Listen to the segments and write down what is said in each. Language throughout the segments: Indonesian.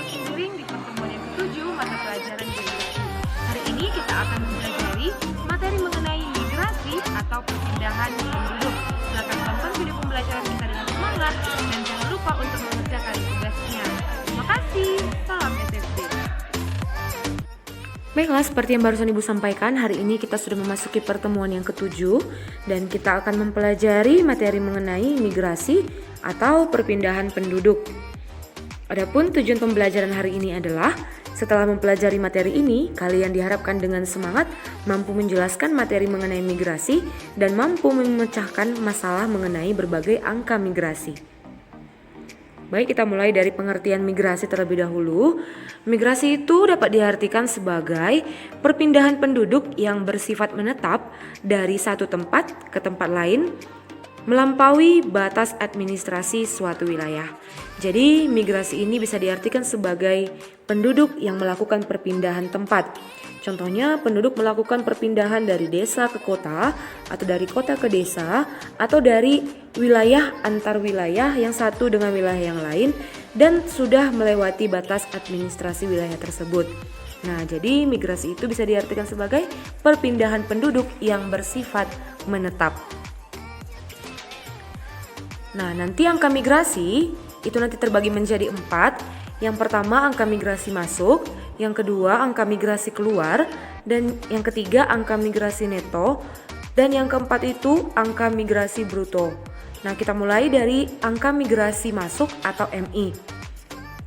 Seiring di pertemuan yang ketujuh mata pelajaran geografi. Hari ini kita akan mempelajari materi mengenai migrasi atau perpindahan penduduk. Silakan tonton video pembelajaran kita dengan semangat dan jangan lupa untuk mengerjakan tugasnya. Terima kasih. Salam SFB. Baiklah, seperti yang barusan Ibu sampaikan, hari ini kita sudah memasuki pertemuan yang ketujuh dan kita akan mempelajari materi mengenai migrasi atau perpindahan penduduk. Adapun tujuan pembelajaran hari ini adalah setelah mempelajari materi ini, kalian diharapkan dengan semangat mampu menjelaskan materi mengenai migrasi dan mampu memecahkan masalah mengenai berbagai angka migrasi. Baik, kita mulai dari pengertian migrasi terlebih dahulu. Migrasi itu dapat diartikan sebagai perpindahan penduduk yang bersifat menetap dari satu tempat ke tempat lain melampaui batas administrasi suatu wilayah. Jadi, migrasi ini bisa diartikan sebagai penduduk yang melakukan perpindahan tempat. Contohnya, penduduk melakukan perpindahan dari desa ke kota, atau dari kota ke desa, atau dari wilayah antar wilayah yang satu dengan wilayah yang lain, dan sudah melewati batas administrasi wilayah tersebut. Nah, jadi migrasi itu bisa diartikan sebagai perpindahan penduduk yang bersifat menetap. Nah, nanti angka migrasi itu nanti terbagi menjadi 4. Yang pertama angka migrasi masuk, yang kedua angka migrasi keluar, dan yang ketiga angka migrasi neto, dan yang keempat itu angka migrasi bruto. Nah, kita mulai dari angka migrasi masuk atau MI.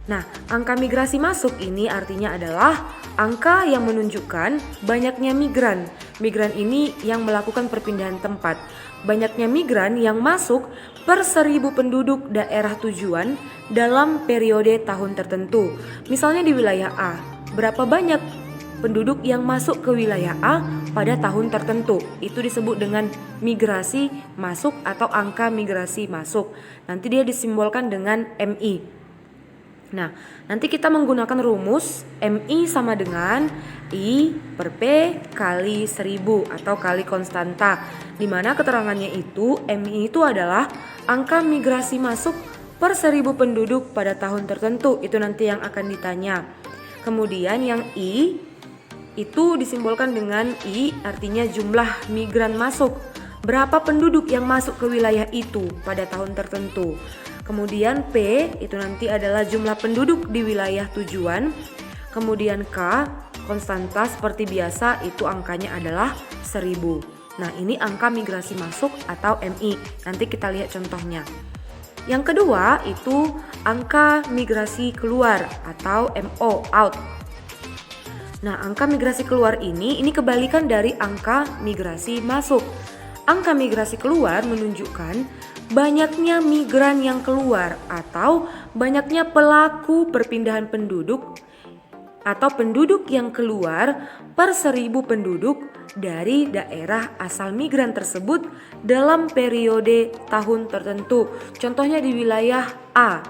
Nah, angka migrasi masuk ini artinya adalah angka yang menunjukkan banyaknya migran. Migran ini yang melakukan perpindahan tempat. Banyaknya migran yang masuk per 1000 penduduk daerah tujuan dalam periode tahun tertentu. Misalnya di wilayah A, berapa banyak penduduk yang masuk ke wilayah A pada tahun tertentu. Itu disebut dengan migrasi masuk atau angka migrasi masuk. Nanti dia disimbolkan dengan MI. Nah, nanti kita menggunakan rumus MI sama dengan I per P kali 1000 atau kali konstanta, di mana keterangannya itu MI itu adalah angka migrasi masuk per 1000 penduduk pada tahun tertentu. Itu nanti yang akan ditanya. Kemudian yang I itu disimbolkan dengan I, artinya jumlah migran masuk. Berapa penduduk yang masuk ke wilayah itu pada tahun tertentu. Kemudian P itu nanti adalah jumlah penduduk di wilayah tujuan. Kemudian K, konstanta seperti biasa, itu angkanya adalah 1000. Nah, ini angka migrasi masuk atau MI. Nanti kita lihat contohnya. Yang kedua itu angka migrasi keluar atau MO, out. Nah, angka migrasi keluar ini kebalikan dari angka migrasi masuk. Angka migrasi keluar menunjukkan banyaknya migran yang keluar atau banyaknya pelaku perpindahan penduduk atau penduduk yang keluar per 1000 penduduk dari daerah asal migran tersebut dalam periode tahun tertentu. Contohnya di wilayah A.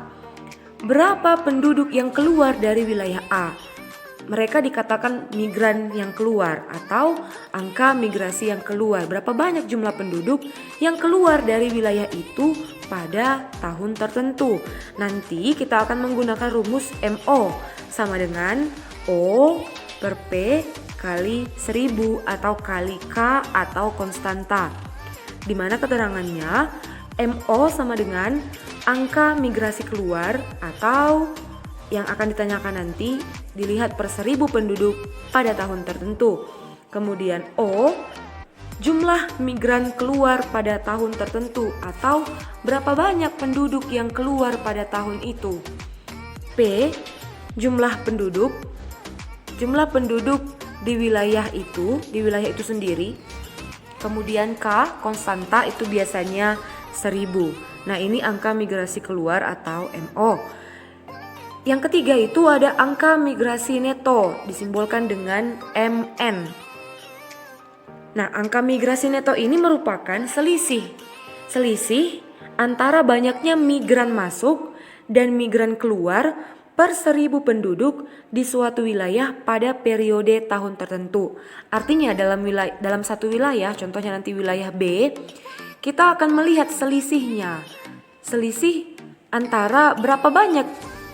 Berapa penduduk yang keluar dari wilayah A? Mereka dikatakan migran yang keluar atau angka migrasi yang keluar. Berapa banyak jumlah penduduk yang keluar dari wilayah itu pada tahun tertentu. Nanti kita akan menggunakan rumus MO sama dengan O per P kali 1000 atau kali K atau konstanta. Di mana keterangannya MO sama dengan angka migrasi keluar atau yang akan ditanyakan nanti dilihat per 1000 penduduk pada tahun tertentu. Kemudian O, jumlah migran keluar pada tahun tertentu atau berapa banyak penduduk yang keluar pada tahun itu. P, jumlah penduduk di wilayah itu sendiri. Kemudian K, konstanta, itu biasanya 1000. Nah, ini angka migrasi keluar atau MO. Yang ketiga itu ada angka migrasi neto, disimbolkan dengan MN. Nah, angka migrasi neto ini merupakan selisih antara banyaknya migran masuk dan migran keluar per 1000 penduduk di suatu wilayah pada periode tahun tertentu. Artinya dalam satu wilayah, contohnya nanti wilayah B, kita akan melihat selisih antara berapa banyak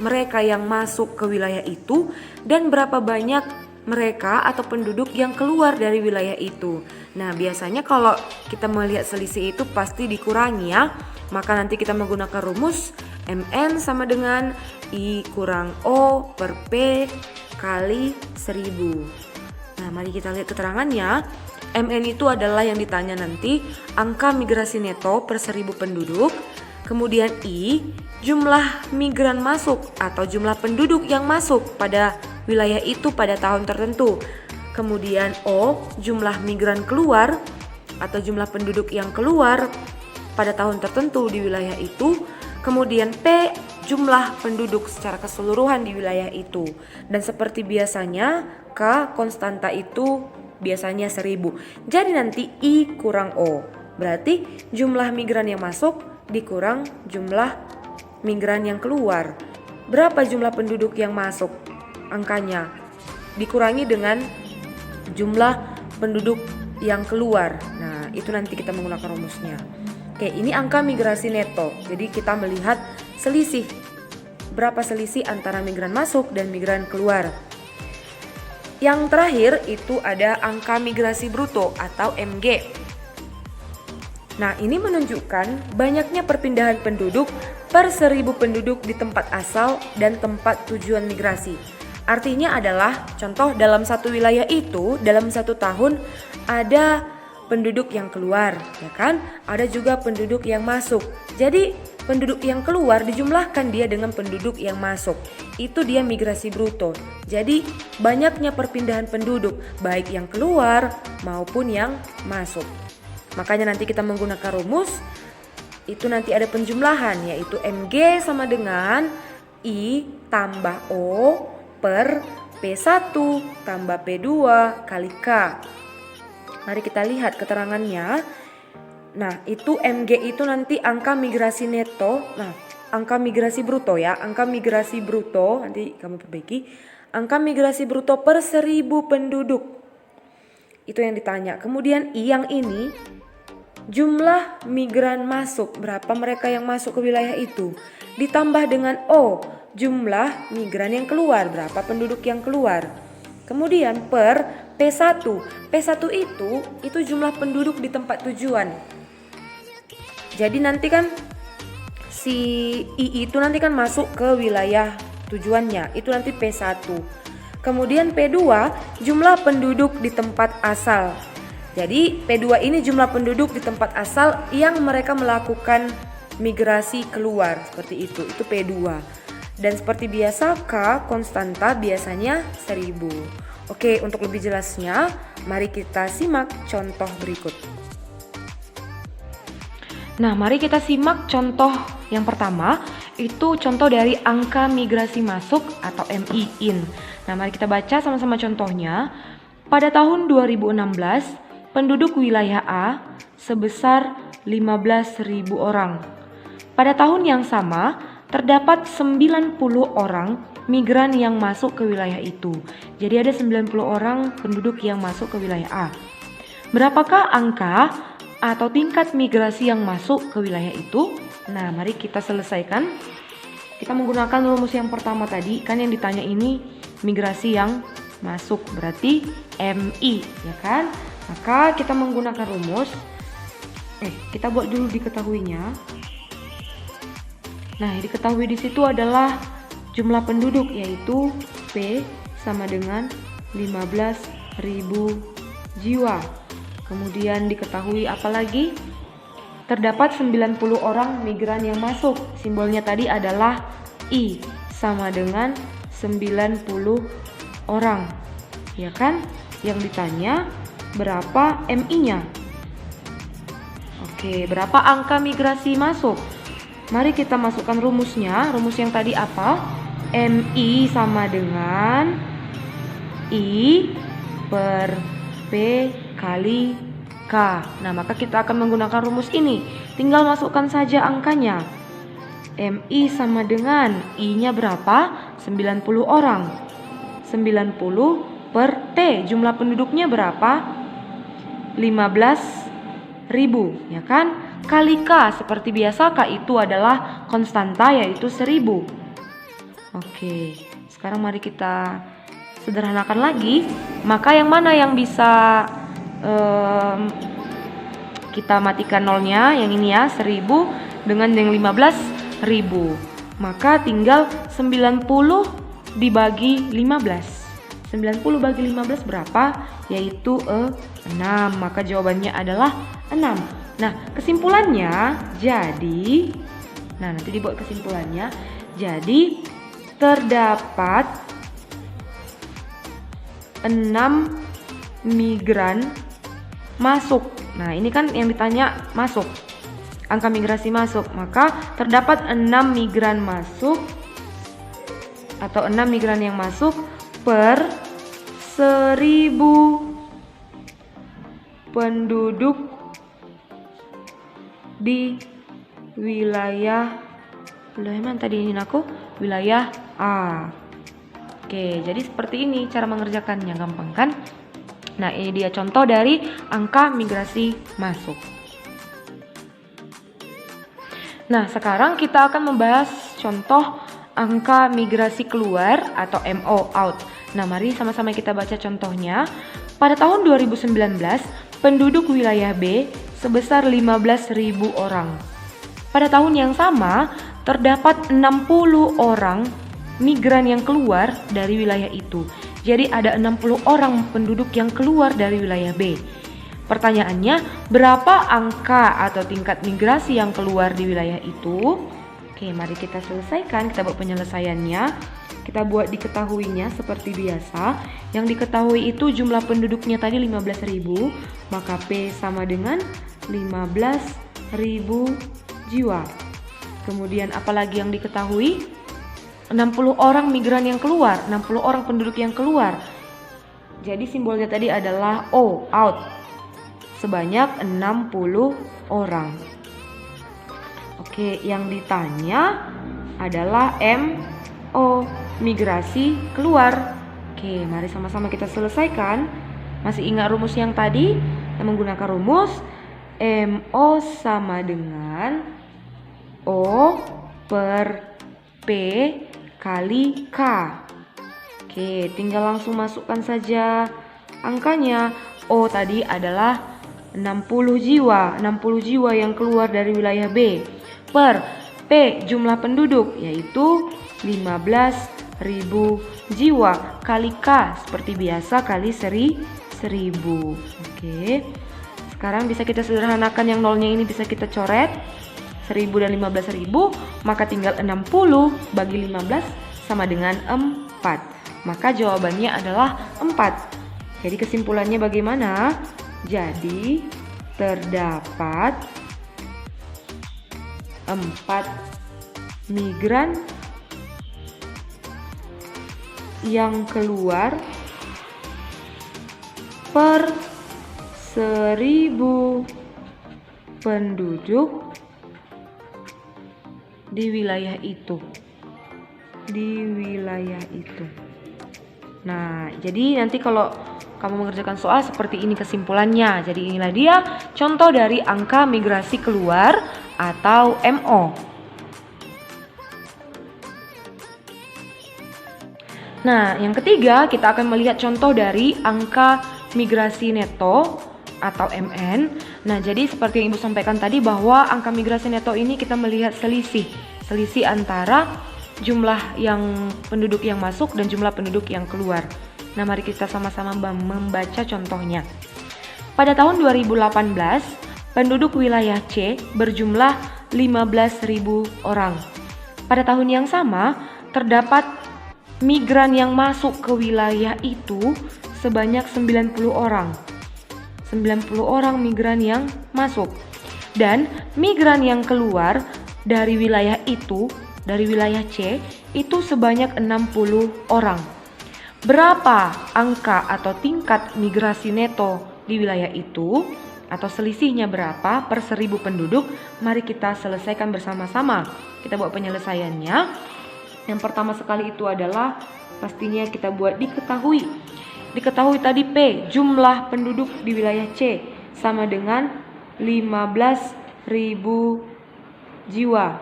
mereka yang masuk ke wilayah itu dan berapa banyak mereka atau penduduk yang keluar dari wilayah itu. Nah, biasanya kalau kita melihat selisih itu pasti dikurangi ya. Maka nanti kita menggunakan rumus MN sama dengan I kurang O per P kali 1000. Nah, mari kita lihat keterangannya. MN itu adalah yang ditanya nanti angka migrasi neto per 1000 penduduk. Kemudian I, jumlah migran masuk atau jumlah penduduk yang masuk pada wilayah itu pada tahun tertentu. Kemudian O, jumlah migran keluar atau jumlah penduduk yang keluar pada tahun tertentu di wilayah itu. Kemudian P, jumlah penduduk secara keseluruhan di wilayah itu. Dan seperti biasanya K, konstanta itu biasanya 1000. Jadi nanti I kurang O. Berarti jumlah migran yang masuk dikurang jumlah migran yang keluar. Berapa jumlah penduduk yang masuk? Angkanya dikurangi dengan jumlah penduduk yang keluar. Nah, itu nanti kita menggunakan rumusnya. Oke, ini angka migrasi neto. Jadi kita melihat selisih. Berapa selisih antara migran masuk dan migran keluar. Yang terakhir itu ada angka migrasi bruto atau MG. Nah, ini menunjukkan banyaknya perpindahan penduduk per 1000 penduduk di tempat asal dan tempat tujuan migrasi. Artinya adalah contoh dalam satu wilayah itu dalam satu tahun ada penduduk yang keluar, ya kan? Ada juga penduduk yang masuk. Jadi penduduk yang keluar dijumlahkan dia dengan penduduk yang masuk. Itu dia migrasi bruto. Jadi banyaknya perpindahan penduduk baik yang keluar maupun yang masuk. Makanya nanti kita menggunakan rumus itu nanti ada penjumlahan yaitu MG sama dengan I tambah O per P1 tambah P2 kali K. Mari kita lihat keterangannya. Nah, itu MG itu nanti angka migrasi neto. Nah, angka migrasi bruto ya. Angka migrasi bruto, nanti kamu perbaiki. Angka migrasi bruto per 1000 penduduk. Itu yang ditanya. Kemudian I yang ini, jumlah migran masuk. Berapa mereka yang masuk ke wilayah itu. Ditambah dengan O, jumlah migran yang keluar. Berapa penduduk yang keluar. Kemudian per P1. P1 itu jumlah penduduk di tempat tujuan. Jadi nanti kan si I itu nanti kan masuk ke wilayah tujuannya. Itu nanti P1. Kemudian P2 jumlah penduduk di tempat asal. Jadi P2 ini jumlah penduduk di tempat asal yang mereka melakukan migrasi keluar. Seperti itu P2. Dan seperti biasa K konstanta biasanya 1000. Oke, untuk lebih jelasnya mari kita simak contoh berikut. Nah, mari kita simak contoh yang pertama, itu contoh dari angka migrasi masuk atau MI-IN. Nah, mari kita baca sama-sama contohnya. Pada tahun 2016, penduduk wilayah A sebesar 15.000 orang. Pada tahun yang sama, terdapat 90 orang migran yang masuk ke wilayah itu. Jadi ada 90 orang penduduk yang masuk ke wilayah A. Berapakah angka atau tingkat migrasi yang masuk ke wilayah itu? Nah, mari kita selesaikan. Kita menggunakan rumus yang pertama tadi, kan yang ditanya ini migrasi yang masuk, berarti MI, ya kan? Maka kita menggunakan rumus. Kita buat dulu diketahuinya. Nah, diketahui di situ adalah jumlah penduduk yaitu P sama dengan 15.000 jiwa. Kemudian diketahui apa lagi? Terdapat 90 orang migran yang masuk. Simbolnya tadi adalah I sama dengan 90 orang. Ya kan? Yang ditanya berapa MI-nya? Oke, berapa angka migrasi masuk? Mari kita masukkan rumusnya. Rumus yang tadi apa? MI sama dengan I per P kali K. Nah, maka kita akan menggunakan rumus ini. Tinggal masukkan saja angkanya. MI sama dengan I-nya berapa? 90 orang. 90 per T. Jumlah penduduknya berapa? 15.000, ya kan? Kali K. Seperti biasa K itu adalah konstanta yaitu 1000. Oke, sekarang mari kita sederhanakan lagi. Maka yang mana yang bisa kita matikan nolnya? Yang ini ya, 1000 dengan yang 15.000. Maka tinggal 90 dibagi 15. 90 bagi 15 berapa? Yaitu 6. Maka jawabannya adalah 6. Nah, kesimpulannya jadi, nanti dibuat kesimpulannya. Jadi terdapat 6 migran masuk. Nah, ini kan yang ditanya masuk. Angka migrasi masuk. Maka terdapat 6 migran masuk atau 6 migran yang masuk per 1000 penduduk di wilayah mana tadi ini aku? Wilayah A. Oke, jadi seperti ini cara mengerjakannya, gampang kan? Nah, ini dia contoh dari angka migrasi masuk. Nah, sekarang kita akan membahas contoh angka migrasi keluar atau MO out. Nah, mari sama-sama kita baca contohnya. Pada tahun 2019, penduduk wilayah B sebesar 15.000 orang. Pada tahun yang sama, terdapat 60 orang migran yang keluar dari wilayah itu. Jadi ada 60 orang penduduk yang keluar dari wilayah B. Pertanyaannya, berapa angka atau tingkat migrasi yang keluar di wilayah itu? Oke, mari kita selesaikan. Kita buat penyelesaiannya. Kita buat diketahuinya seperti biasa. Yang diketahui itu jumlah penduduknya tadi 15.000, maka P sama dengan 15.000 jiwa. Kemudian apalagi yang diketahui? 60 orang migran yang keluar, 60 orang penduduk yang keluar. Jadi simbolnya tadi adalah O, out. Sebanyak 60 orang. Oke, yang ditanya adalah MO, migrasi keluar. Oke, mari sama-sama kita selesaikan. Masih ingat rumus yang tadi? Kita menggunakan rumus MO sama dengan O per P kali K. Oke, tinggal langsung masukkan saja angkanya. O tadi adalah 60 jiwa. 60 jiwa yang keluar dari wilayah B. Per P jumlah penduduk yaitu 15.000 jiwa kali K seperti biasa kali 1000. Oke. Sekarang bisa kita sederhanakan, yang nolnya ini bisa kita coret. 1000 dan 15.000, maka tinggal 60 bagi 15 sama dengan 4. Maka jawabannya adalah 4. Jadi kesimpulannya bagaimana? Jadi terdapat 4 migran yang keluar per 1000 penduduk di wilayah itu. Nah, jadi nanti kalau kamu mengerjakan soal seperti ini kesimpulannya. Jadi inilah dia contoh dari angka migrasi keluar atau MO. Nah, yang ketiga kita akan melihat contoh dari angka migrasi neto atau MN. Nah, jadi seperti yang Ibu sampaikan tadi bahwa angka migrasi neto ini kita melihat selisih antara jumlah yang penduduk yang masuk dan jumlah penduduk yang keluar. Nah, mari kita sama-sama membaca contohnya. Pada tahun 2018, penduduk wilayah C berjumlah 15.000 orang. Pada tahun yang sama, terdapat migran yang masuk ke wilayah itu sebanyak 90 orang. 90 orang migran yang masuk. Dan migran yang keluar dari wilayah itu, dari wilayah C, itu sebanyak 60 orang. Berapa angka atau tingkat migrasi neto di wilayah itu? Atau selisihnya berapa per 1000 penduduk? Mari kita selesaikan bersama-sama. Kita buat penyelesaiannya. Yang pertama sekali itu adalah pastinya kita buat diketahui. Diketahui tadi P, jumlah penduduk di wilayah C sama dengan 15.000 jiwa.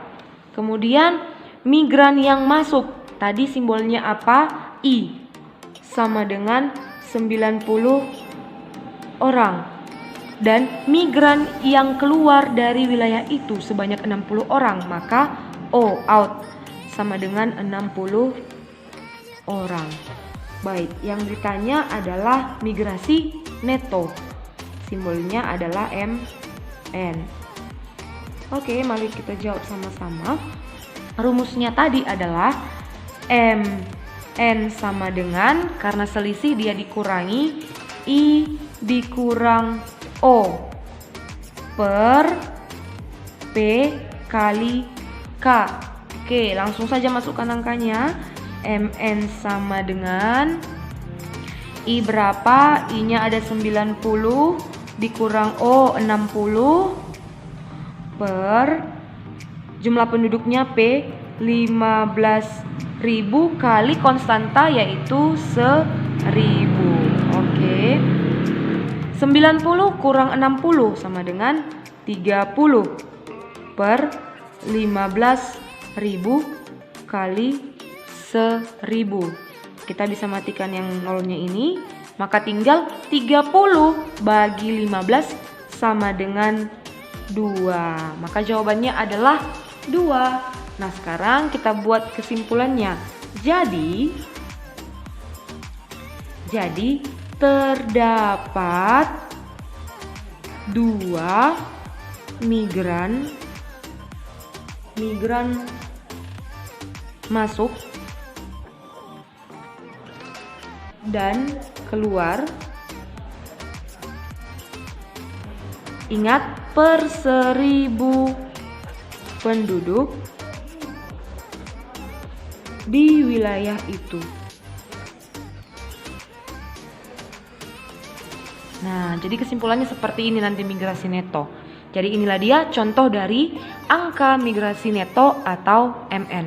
Kemudian migran yang masuk Tadi simbolnya apa? I. Sama dengan 90 orang. Dan migran yang keluar dari wilayah itu sebanyak 60 orang. Maka O, out, sama dengan 60 orang. Baik, yang ditanya adalah migrasi neto. Simbolnya adalah MN. Oke, mari kita jawab sama-sama. Rumusnya tadi adalah MN sama dengan, karena selisih dia dikurangi, I dikurang O per P kali K. Oke, langsung saja masukkan angkanya. MN sama dengan I berapa? I-nya ada 90 dikurang O 60 per jumlah penduduknya P 15.000 kali konstanta yaitu 1.000. Oke. 90 kurang 60 sama dengan 30 per 15.000 kali 1.000. Kita bisa matikan yang nolnya ini, maka tinggal 30 bagi 15 sama dengan 2. Maka jawabannya adalah 2. Nah, sekarang kita buat kesimpulannya. Jadi terdapat 2 migran masuk dan keluar. Ingat, per 1.000 penduduk di wilayah itu. Nah, jadi kesimpulannya seperti ini nanti migrasi neto. Jadi inilah dia contoh dari angka migrasi neto atau MN.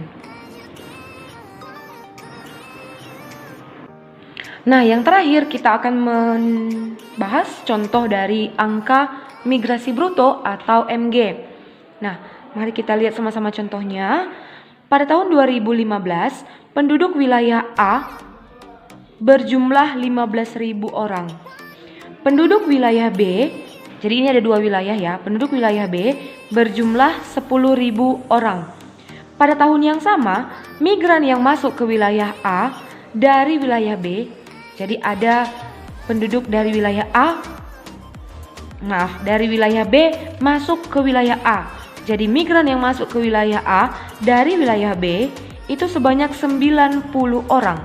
Nah, yang terakhir kita akan membahas contoh dari angka migrasi bruto atau MG. Nah, mari kita lihat sama-sama contohnya. Pada tahun 2015, penduduk wilayah A berjumlah 15.000 orang. Penduduk wilayah B, jadi ini ada 2 wilayah ya. Penduduk wilayah B berjumlah 10.000 orang. Pada tahun yang sama, migran yang masuk ke wilayah A dari wilayah B, jadi ada penduduk dari wilayah dari wilayah B masuk ke wilayah A. Jadi migran yang masuk ke wilayah A dari wilayah B itu sebanyak 90 orang.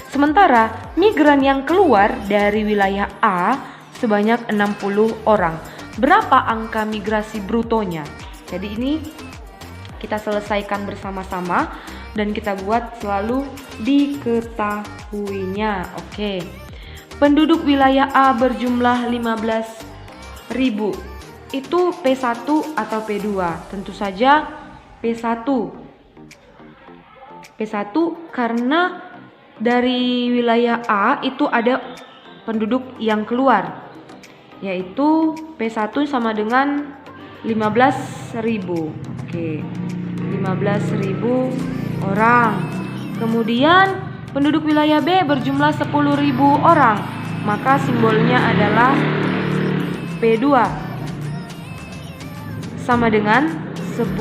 Sementara migran yang keluar dari wilayah A sebanyak 60 orang. Berapa angka migrasi brutonya? Jadi ini kita selesaikan bersama-sama dan kita buat selalu diketahuinya. Oke. Penduduk wilayah A berjumlah 15.000. Itu P1 atau P2? Tentu saja P1. P1 karena dari wilayah A itu ada penduduk yang keluar, yaitu P1 sama dengan 15.000. Oke. 15.000 orang. Kemudian penduduk wilayah B berjumlah 10.000 orang. Maka simbolnya adalah P2 sama dengan 10.000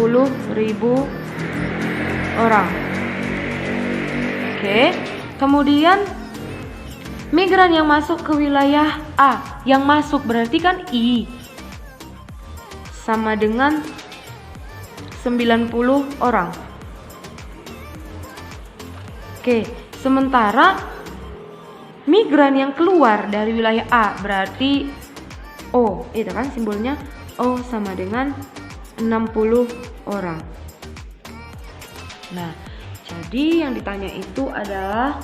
orang. Oke. Kemudian migran yang masuk ke wilayah A, yang masuk berarti kan I, sama dengan 90 orang. Oke, sementara migran yang keluar dari wilayah A berarti O, itu kan simbolnya O sama dengan 60 orang. Nah, jadi yang ditanya itu adalah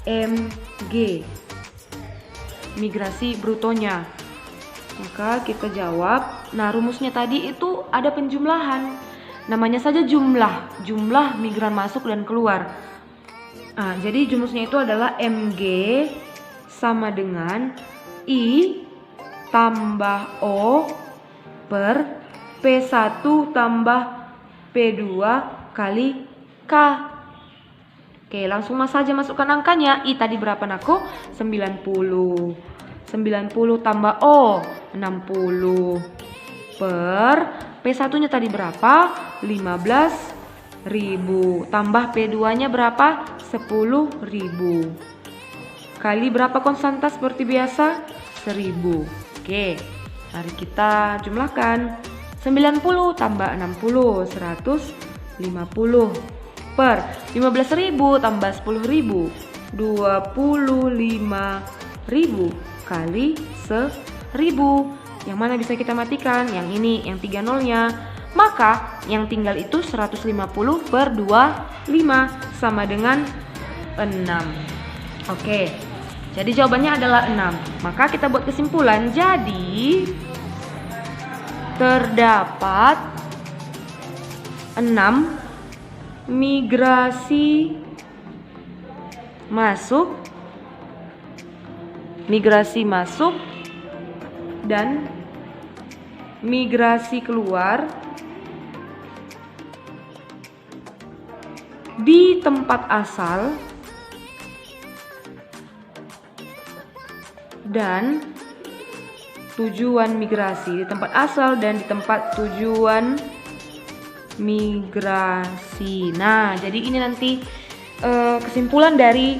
MG, migrasi brutonya. Maka kita jawab. Nah, rumusnya tadi itu ada penjumlahan. Namanya saja jumlah migran masuk dan keluar. Nah, jadi rumusnya itu adalah MG sama dengan I tambah O per P1 tambah P2 kali K. Oke, langsung saja masukkan angkanya. I tadi berapa Nako? 90. 90 tambah O 60 per P1 nya tadi berapa? 15.000 tambah P2 nya berapa? 10.000 kali berapa konstanta seperti biasa? 1000. Oke, mari kita jumlahkan. 90 tambah 60 150 per 15.000 tambah 10.000 25.000 kali 1000. Yang mana bisa kita matikan? Yang ini, yang 3 nolnya. Maka yang tinggal itu 150 per 25 sama dengan 6. Oke, jadi jawabannya adalah 6. Maka kita buat kesimpulan. Jadi terdapat 6 migrasi masuk dan migrasi keluar di tempat asal dan tujuan migrasi, di tempat asal dan di tempat tujuan migrasi. Nah, jadi ini nanti kesimpulan dari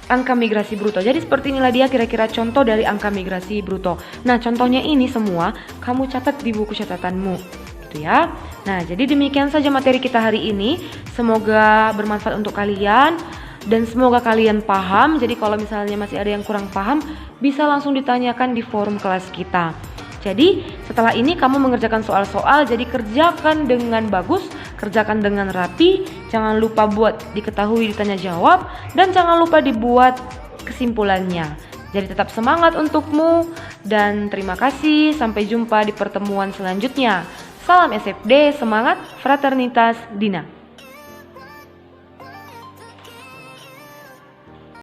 angka migrasi bruto. Jadi seperti inilah dia kira-kira contoh dari angka migrasi bruto. Nah, contohnya ini semua kamu catat di buku catatanmu, gitu ya. Nah, jadi demikian saja materi kita hari ini. Semoga bermanfaat untuk kalian dan semoga kalian paham. Jadi kalau misalnya masih ada yang kurang paham, bisa langsung ditanyakan di forum kelas kita. Jadi setelah ini kamu mengerjakan soal-soal, jadi kerjakan dengan bagus, kerjakan dengan rapi, jangan lupa buat diketahui ditanya jawab, dan jangan lupa dibuat kesimpulannya. Jadi tetap semangat untukmu, dan terima kasih, sampai jumpa di pertemuan selanjutnya. Salam SFD, semangat, fraternitas, Dina.